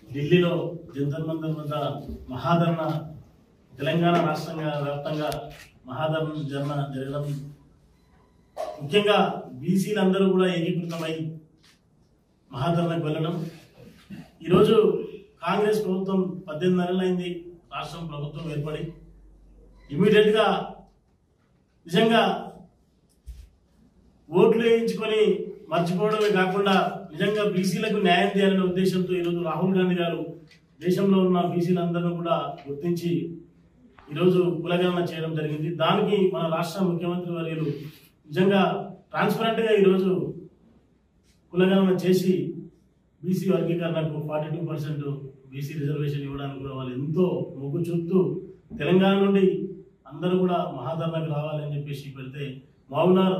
ఢిల్లీలో జంతర్ మంతర్ వద్ద మహాధరణ తెలంగాణ రాష్ట్రంగా వ్యాప్తంగా మహాధరణ జరగడం, ముఖ్యంగా బీసీలందరూ కూడా ఏకీకృతమై మహాధరణకు వెళ్ళడం. ఈరోజు కాంగ్రెస్ ప్రభుత్వం 18 నెలలైంది రాష్ట్రం ప్రభుత్వం ఏర్పడి, ఇమీడియట్గా నిజంగా ఓట్లు వేయించుకొని మర్చిపోవడమే కాకుండా నిజంగా బీసీలకు న్యాయం చేయాలనే ఉద్దేశంతో ఈరోజు రాహుల్ గాంధీ గారు దేశంలో ఉన్న బీసీలందరినీ కూడా గుర్తించి ఈరోజు కులగణన చేయడం జరిగింది. దానికి మన రాష్ట్ర ముఖ్యమంత్రి వర్యులు నిజంగా ట్రాన్స్పరెంట్గా ఈరోజు కులగణన చేసి బీసీ వర్గీకరణకు 42% బీసీ రిజర్వేషన్ ఇవ్వడానికి కూడా వాళ్ళు ఎంతో మొగ్గు చూపుతూ తెలంగాణ నుండి అందరూ కూడా మహాధరణకు రావాలని చెప్పేసి పెడితే, మహబూబ్నగర్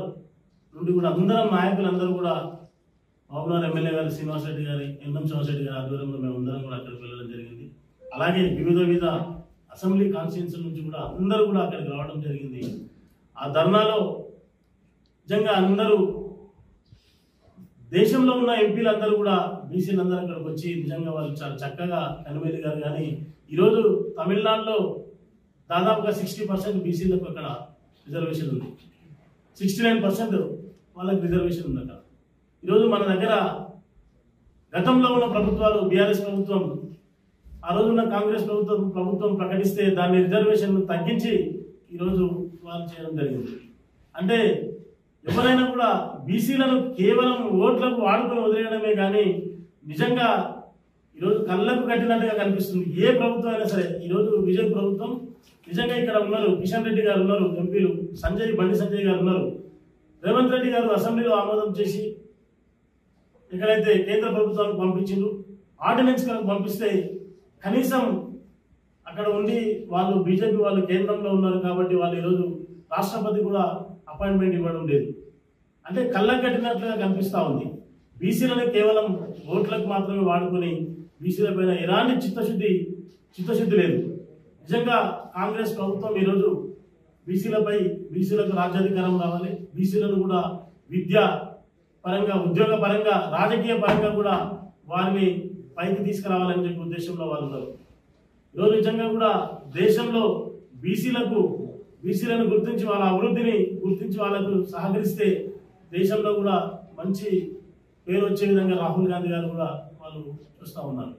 నుండి కూడా నాయకులందరూ కూడా మహబూబ్నగర్ ఎమ్మెల్యే గారు శ్రీనివాసరెడ్డి గారి, ఎన్ఎం శ్రీనివాసరెడ్డి గారి ఆధ్వర్యంలో మేమందరం కూడా అక్కడికి వెళ్ళడం జరిగింది. అలాగే వివిధ అసెంబ్లీ కాన్స్టిట్యూన్సీ నుంచి కూడా అందరూ కూడా అక్కడికి రావడం జరిగింది. ఆ ధర్నాలో నిజంగా అందరూ దేశంలో ఉన్న ఎంపీలందరూ కూడా బీసీలందరూ అక్కడికి వచ్చి నిజంగా వాళ్ళు చాలా చక్కగా కనుమేలి గారు. కానీ ఈరోజు తమిళనాడులో దాదాపుగా 60% బీసీలకు అక్కడ రిజర్వేషన్ ఉంది, 69% వాళ్ళకి రిజర్వేషన్ ఉంది అక్కడ. ఈరోజు మన దగ్గర గతంలో ఉన్న ప్రభుత్వాలు, బీఆర్ఎస్ ప్రభుత్వం, ఆ రోజు ఉన్న కాంగ్రెస్ ప్రభుత్వం ప్రకటిస్తే దాని రిజర్వేషన్ తగ్గించి ఈరోజు వాళ్ళు చేయడం జరిగింది. అంటే ఎవరైనా కూడా బీసీలను కేవలం ఓట్లకు వాడుకొని వదిలేయడమే కానీ నిజంగా ఈరోజు కళ్ళకు కట్టినట్టుగా కనిపిస్తుంది ఏ ప్రభుత్వం అయినా సరే. ఈరోజు విజయ్ ప్రభుత్వం నిజంగా ఇక్కడ ఉన్నారు, కిషన్ రెడ్డి గారు ఉన్నారు, ఎంపీలు బండి సంజయ్ గారు ఉన్నారు, రేవంత్ రెడ్డి గారు అసెంబ్లీలో ఆమోదం చేసి ఎక్కడైతే కేంద్ర ప్రభుత్వానికి పంపించిండు, ఆర్డినెన్స్ కనుక పంపిస్తే కనీసం అక్కడ ఉండి వాళ్ళు బీజేపీ వాళ్ళు కేంద్రంలో ఉన్నారు కాబట్టి వాళ్ళు ఈరోజు రాష్ట్రపతి కూడా అపాయింట్మెంట్ ఇవ్వడం లేదు. అంటే కళ్ళకు కట్టినట్లుగా కనిపిస్తూ ఉంది. బీసీలను కేవలం ఓట్లకు మాత్రమే వాడుకొని బీసీల పైన ఎలాంటి చిత్తశుద్ధి లేదు. నిజంగా కాంగ్రెస్ ప్రభుత్వం ఈరోజు బీసీలకు రాజ్యాధికారం రావాలి, బీసీలను కూడా విద్యా పరంగా, ఉద్యోగ పరంగా, రాజకీయ పరంగా కూడా వారిని పైకి తీసుకురావాలని చెప్పే ఉద్దేశంలో వాళ్ళు ఉన్నారు. ఈరోజు నిజంగా కూడా దేశంలో బీసీలను గుర్తించి వాళ్ళ అభివృద్ధిని గుర్తించి వాళ్ళకు సహకరిస్తే దేశంలో కూడా మంచి పేరు వచ్చే విధంగా రాహుల్ గాంధీ గారు కూడా వాళ్ళు చూస్తూ ఉన్నారు.